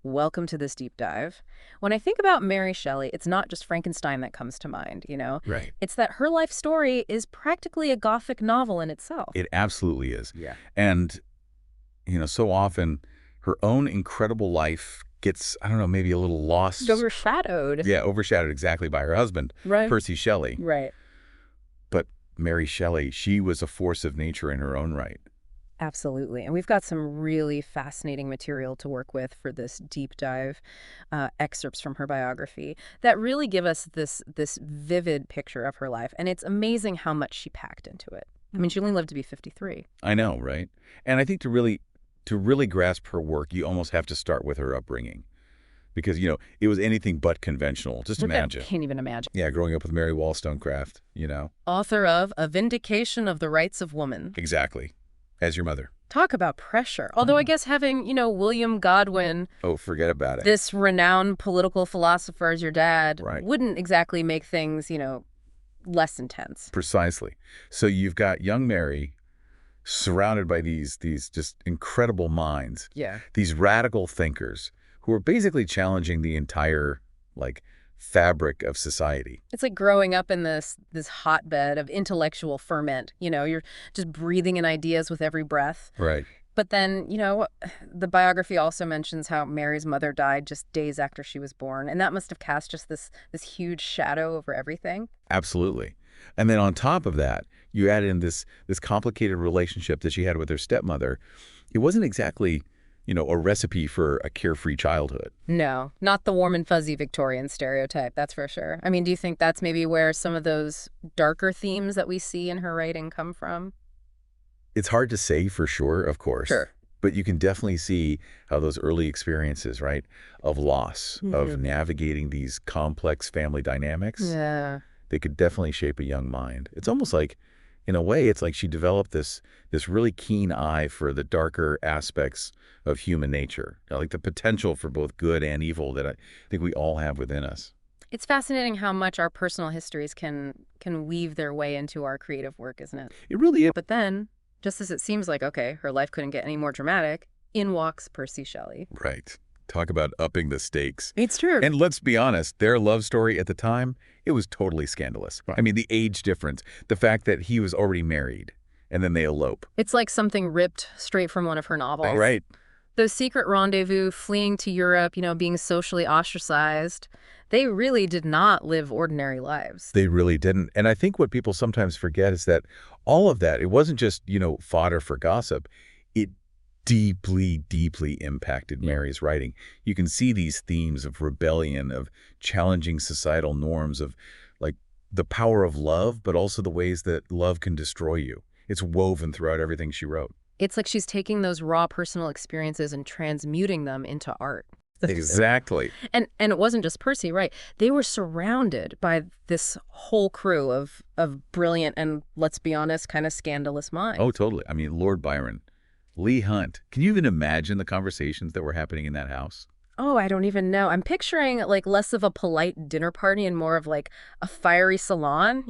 Welcome to this deep dive. When I think about Mary Shelley, it's not just Frankenstein that comes to mind, you know? Right. It's that her life story is practically a Gothic novel in itself. It absolutely is. Yeah. And, so often her own incredible life gets, I don't know, maybe a little lost. Overshadowed. Yeah, overshadowed exactly by her husband, Right. Percy Shelley. Right. But Mary Shelley, she was a force of nature in her own right. Absolutely. And we've got some really fascinating material to work with for this deep dive, excerpts from her biography that really give us this vivid picture of her life. And it's amazing how much she packed into it. I mean, she only lived to be 53. I know, right? And I think to really grasp her work, you almost have to start with her upbringing. Because, it was anything but conventional. Just imagine. I can't even imagine. Yeah, growing up with Mary Wollstonecraft. Author of A Vindication of the Rights of Woman. Exactly. As your mother. Talk about pressure. Although I guess having, William Godwin, Oh, forget about it. this renowned political philosopher as your dad, Right. wouldn't exactly make things, less intense. Precisely. So you've got young Mary surrounded by these just incredible minds, Yeah. these radical thinkers who are basically challenging the entire, fabric of society. It's like growing up in this hotbed of intellectual ferment. You're just breathing in ideas with every breath. Right. But then, the biography also mentions how Mary's mother died just days after she was born, and that must have cast just this huge shadow over everything. Absolutely. And then on top of that, you add in this complicated relationship that she had with her stepmother. It wasn't exactly, a recipe for a carefree childhood. No, not the warm and fuzzy Victorian stereotype, that's for sure. I mean, do you think that's maybe where some of those darker themes that we see in her writing come from? It's hard to say for sure, of course. Sure. But you can definitely see how those early experiences, right, of loss, of navigating these complex family dynamics, Yeah. they could definitely shape a young mind. It's almost like, in a way, it's like she developed this really keen eye for the darker aspects of human nature, like the potential for both good and evil that I think we all have within us. It's fascinating how much our personal histories can weave their way into our creative work, isn't it? It really is. But then, just as it seems like, okay, her life couldn't get any more dramatic, in walks Percy Shelley. Right. Talk about upping the stakes. It's true. And let's be honest, their love story at the time, it was totally scandalous. Right. I mean, the age difference, the fact that he was already married, and then they elope. It's like something ripped straight from one of her novels. Right. Those secret rendezvous, fleeing to Europe, being socially ostracized, they really did not live ordinary lives. They really didn't. And I think what people sometimes forget is that all of that, it wasn't just, fodder for gossip. It deeply, deeply impacted Mary's writing. You can see these themes of rebellion, of challenging societal norms, of the power of love, but also the ways that love can destroy you. It's woven throughout everything she wrote. It's like she's taking those raw personal experiences and transmuting them into art. Exactly. And it wasn't just Percy, right? They were surrounded by this whole crew of brilliant and, let's be honest, kind of scandalous minds. Oh, totally. I mean, Lord Byron, Leigh Hunt. Can you even imagine the conversations that were happening in that house? Oh, I don't even know. I'm picturing less of a polite dinner party and more of a fiery salon,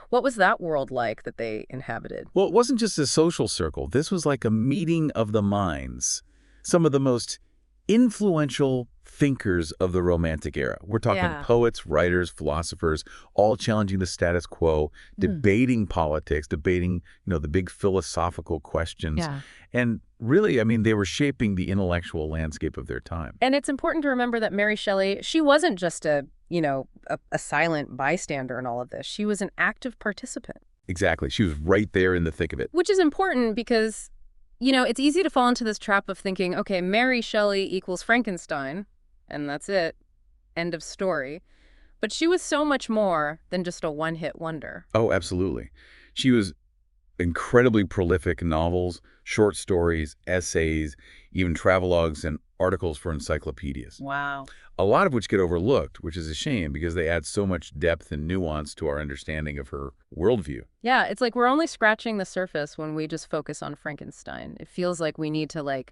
What was that world like that they inhabited? Well, it wasn't just a social circle. This was like a meeting of the minds. Some of the most influential thinkers of the Romantic era. We're talking poets, writers, philosophers, all challenging the status quo, debating politics, debating, the big philosophical questions. Yeah. And really, I mean, they were shaping the intellectual landscape of their time. And it's important to remember that Mary Shelley, she wasn't just a silent bystander in all of this. She was an active participant. Exactly. She was right there in the thick of it. Which is important because, it's easy to fall into this trap of thinking, okay, Mary Shelley equals Frankenstein, and that's it. End of story. But she was so much more than just a one-hit wonder. Oh, absolutely. She was incredibly prolific in novels, short stories, essays, even travelogues and articles for encyclopedias. Wow. A lot of which get overlooked, which is a shame because they add so much depth and nuance to our understanding of her worldview. Yeah, it's like we're only scratching the surface when we just focus on Frankenstein. It feels like we need to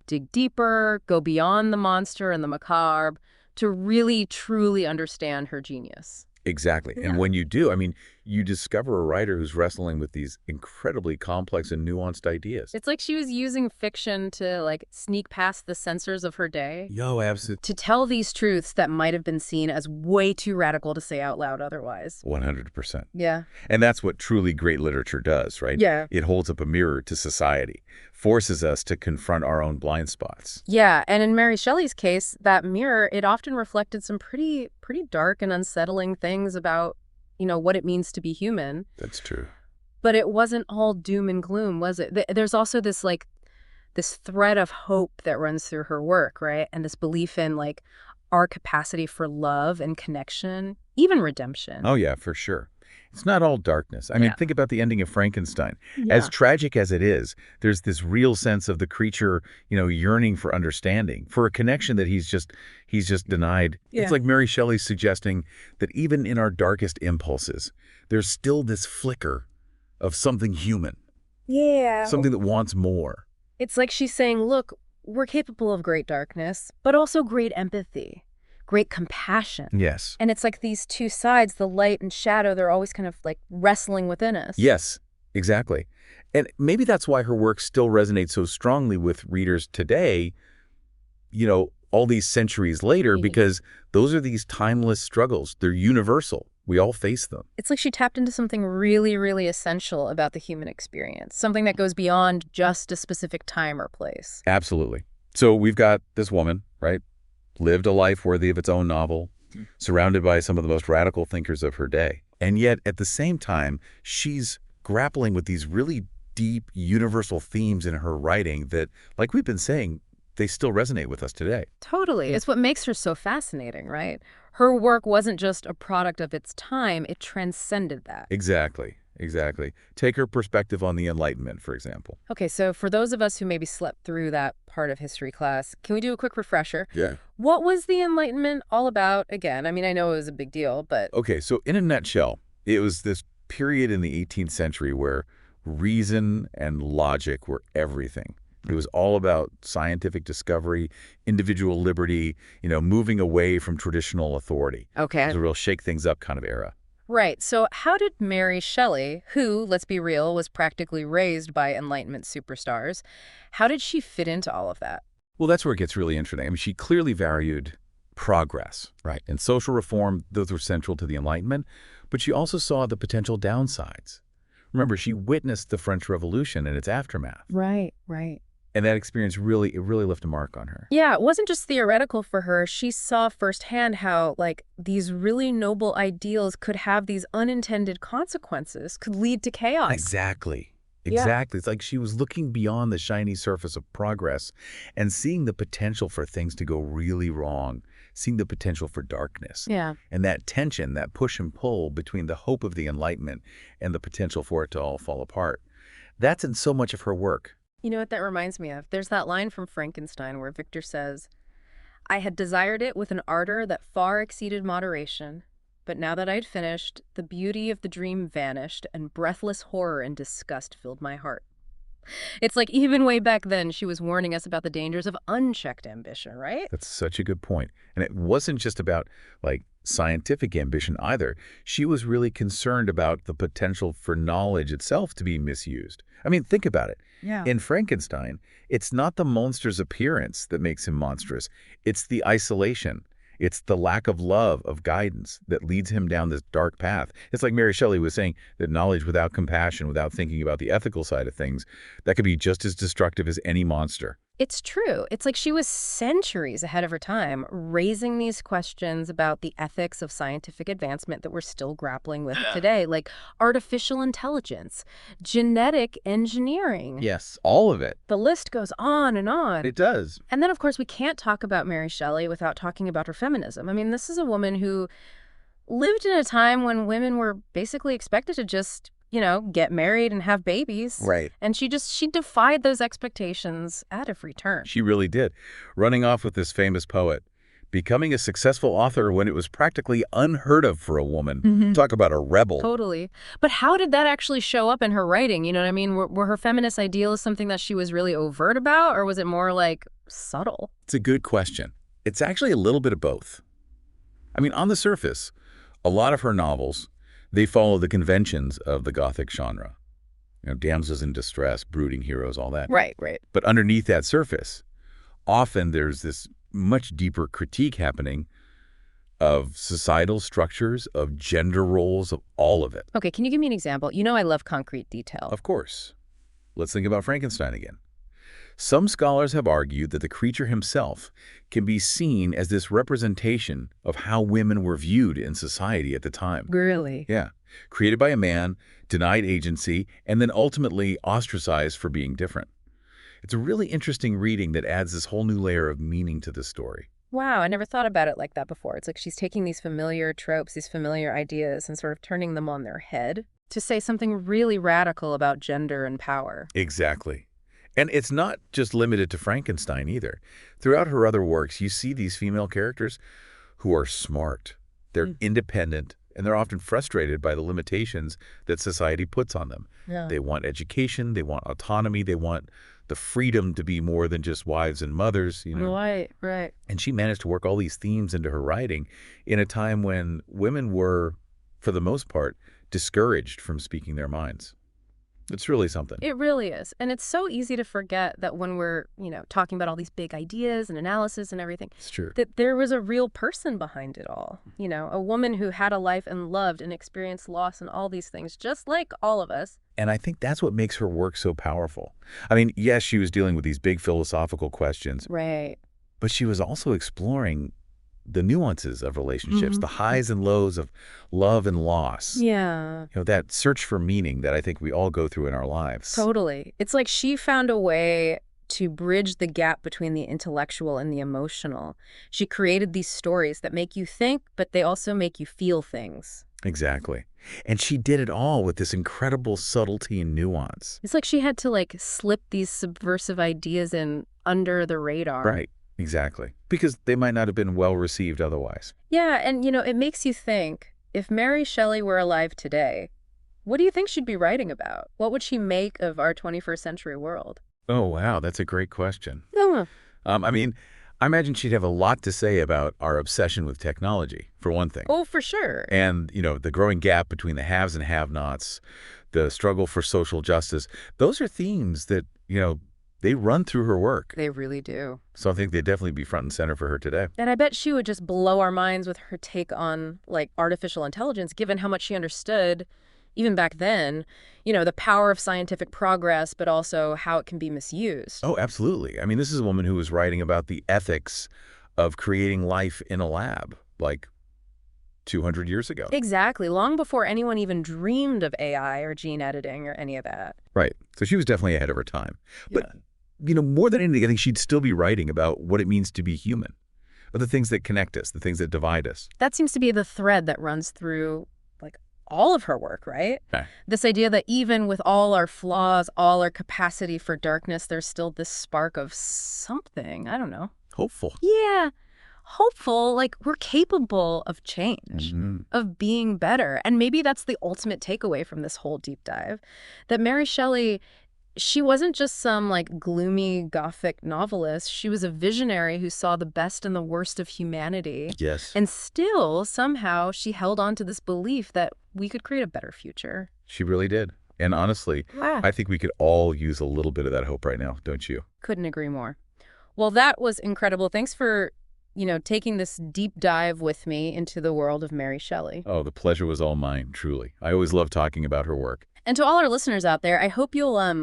dig deeper, go beyond the monster and the macabre to really truly understand her genius. Exactly. Yeah. And when you do, I mean, you discover a writer who's wrestling with these incredibly complex and nuanced ideas. It's like she was using fiction to, like, sneak past the censors of her day, Yo, absolutely. to tell these truths that might have been seen as way too radical to say out loud otherwise. 100%. Yeah. And that's what truly great literature does, right? Yeah. It holds up a mirror to society, forces us to confront our own blind spots. Yeah, and in Mary Shelley's case, that mirror, it often reflected some pretty dark and unsettling things about, what it means to be human. That's true. But it wasn't all doom and gloom, was it? There's also this, like, this thread of hope that runs through her work, right? And this belief in, like, our capacity for love and connection, even redemption. Oh, yeah, for sure. It's not all darkness. I mean, think about the ending of Frankenstein. Yeah. As tragic as it is, there's this real sense of the creature, yearning for understanding, for a connection that he's just denied. Yeah. It's like Mary Shelley's suggesting that even in our darkest impulses, there's still this flicker of something human. Yeah. Something that wants more. It's like she's saying, look, we're capable of great darkness, but also great empathy, great compassion. Yes. And it's like these two sides, the light and shadow, they're always kind of like wrestling within us. Yes, exactly. And maybe that's why her work still resonates so strongly with readers today, all these centuries later, because those are these timeless struggles. They're universal. We all face them. It's like she tapped into something really, really essential about the human experience, something that goes beyond just a specific time or place. Absolutely. So we've got this woman, right? Lived a life worthy of its own novel, surrounded by some of the most radical thinkers of her day. And yet, at the same time, she's grappling with these really deep, universal themes in her writing that, like we've been saying, they still resonate with us today. Totally. It's what makes her so fascinating, right? Her work wasn't just a product of its time, it transcended that. Exactly. Take her perspective on the Enlightenment, for example. Okay, so for those of us who maybe slept through that part of history class, can we do a quick refresher? Yeah. What was the Enlightenment all about again? I mean, I know it was a big deal, but... Okay, so in a nutshell, it was this period in the 18th century where reason and logic were everything. It was all about scientific discovery, individual liberty, moving away from traditional authority. Okay. It was a real shake things up kind of era. Right. So how did Mary Shelley, who, let's be real, was practically raised by Enlightenment superstars, how did she fit into all of that? Well, that's where it gets really interesting. I mean, she clearly valued progress, right? And social reform, those were central to the Enlightenment, but she also saw the potential downsides. Remember, she witnessed the French Revolution and its aftermath. Right. And that experience really left a mark on her. Yeah, it wasn't just theoretical for her. She saw firsthand how, like, these really noble ideals could have these unintended consequences, could lead to chaos. Exactly. Yeah. It's like she was looking beyond the shiny surface of progress and seeing the potential for things to go really wrong, seeing the potential for darkness. Yeah. And that tension, that push and pull between the hope of the Enlightenment and the potential for it to all fall apart. That's in so much of her work. You know what that reminds me of? There's that line from Frankenstein where Victor says, I had desired it with an ardor that far exceeded moderation, but now that I'd finished, the beauty of the dream vanished, and breathless horror and disgust filled my heart. It's like even way back then, she was warning us about the dangers of unchecked ambition, right? That's such a good point. And it wasn't just about, like, scientific ambition either. She was really concerned about the potential for knowledge itself to be misused. I mean, think about it. Yeah. In Frankenstein, it's not the monster's appearance that makes him monstrous. It's the isolation. It's the lack of love, of guidance, that leads him down this dark path. It's like Mary Shelley was saying, that knowledge without compassion, without thinking about the ethical side of things, that could be just as destructive as any monster. It's true. It's like she was centuries ahead of her time, raising these questions about the ethics of scientific advancement that we're still grappling with today, like artificial intelligence, genetic engineering. Yes, all of it. The list goes on and on. It does. And then, of course, we can't talk about Mary Shelley without talking about her feminism. I mean, this is a woman who lived in a time when women were basically expected to just, get married and have babies. Right. And she defied those expectations at every turn. She really did. Running off with this famous poet, becoming a successful author when it was practically unheard of for a woman. Talk about a rebel. Totally. But how did that actually show up in her writing? You know what I mean? Were her feminist ideals something that she was really overt about, or was it more like subtle? It's a good question. It's actually a little bit of both. I mean, on the surface, a lot of her novels, They follow the conventions of the Gothic genre. Damsels in distress, brooding heroes, all that. Right, right. But underneath that surface, often there's this much deeper critique happening of societal structures, of gender roles, of all of it. Okay, can you give me an example? You know I love concrete detail. Of course. Let's think about Frankenstein again. Some scholars have argued that the creature himself can be seen as this representation of how women were viewed in society at the time. Really? Yeah. Created by a man, denied agency, and then ultimately ostracized for being different. It's a really interesting reading that adds this whole new layer of meaning to the story. Wow, I never thought about it like that before. It's like she's taking these familiar tropes, these familiar ideas, and sort of turning them on their head to say something really radical about gender and power. Exactly. And it's not just limited to Frankenstein either. Throughout her other works, you see these female characters who are smart. They're independent, and they're often frustrated by the limitations that society puts on them. Yeah. They want education, they want autonomy, they want the freedom to be more than just wives and mothers, Right, right. And she managed to work all these themes into her writing in a time when women were, for the most part, discouraged from speaking their minds. It's really something. It really is. And it's so easy to forget that when we're, talking about all these big ideas and analysis and everything, It's true. that there was a real person behind it all. A woman who had a life and loved and experienced loss and all these things, just like all of us. And I think that's what makes her work so powerful. I mean, yes, she was dealing with these big philosophical questions, Right. but she was also exploring the nuances of relationships, the highs and lows of love and loss. Yeah. That search for meaning that I think we all go through in our lives. Totally. It's like she found a way to bridge the gap between the intellectual and the emotional. She created these stories that make you think, but they also make you feel things. Exactly. And she did it all with this incredible subtlety and nuance. It's like she had to slip these subversive ideas in under the radar. Right. Exactly. Because they might not have been well received otherwise. Yeah, and it makes you think, if Mary Shelley were alive today, what do you think she'd be writing about? What would she make of our 21st century world? Oh, wow. That's a great question. Yeah. I mean, I imagine she'd have a lot to say about our obsession with technology, for one thing. Oh, for sure. And, the growing gap between the haves and have-nots, the struggle for social justice. Those are themes that, they run through her work. They really do. So I think they'd definitely be front and center for her today. And I bet she would just blow our minds with her take on, artificial intelligence, given how much she understood, even back then, the power of scientific progress, but also how it can be misused. Oh, absolutely. I mean, this is a woman who was writing about the ethics of creating life in a lab, 200 years ago. Exactly. Long before anyone even dreamed of AI or gene editing or any of that. Right. So she was definitely ahead of her time. But, more than anything, I think she'd still be writing about what it means to be human, or the things that connect us, the things that divide us. That seems to be the thread that runs through, all of her work, right? Okay. This idea that even with all our flaws, all our capacity for darkness, there's still this spark of something. I don't know. Hopeful. Yeah. Hopeful, we're capable of change, of being better. And maybe that's the ultimate takeaway from this whole deep dive, that Mary Shelley, she wasn't just some gloomy Gothic novelist. She was a visionary who saw the best and the worst of humanity. Yes. And still, somehow, she held on to this belief that we could create a better future. She really did. And honestly, Wow. I think we could all use a little bit of that hope right now, don't you? Couldn't agree more. Well, that was incredible. Thanks for taking this deep dive with me into the world of Mary Shelley. Oh, the pleasure was all mine, truly. I always love talking about her work. And to all our listeners out there, I hope you'll, I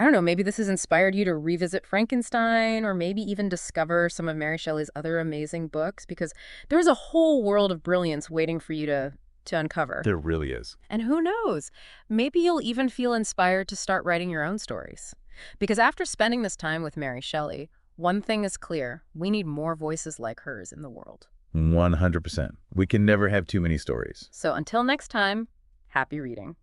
don't know, maybe this has inspired you to revisit Frankenstein, or maybe even discover some of Mary Shelley's other amazing books, because there's a whole world of brilliance waiting for you to uncover. There really is. And who knows, maybe you'll even feel inspired to start writing your own stories. Because after spending this time with Mary Shelley, one thing is clear: we need more voices like hers in the world. 100%. We can never have too many stories. So until next time, happy reading.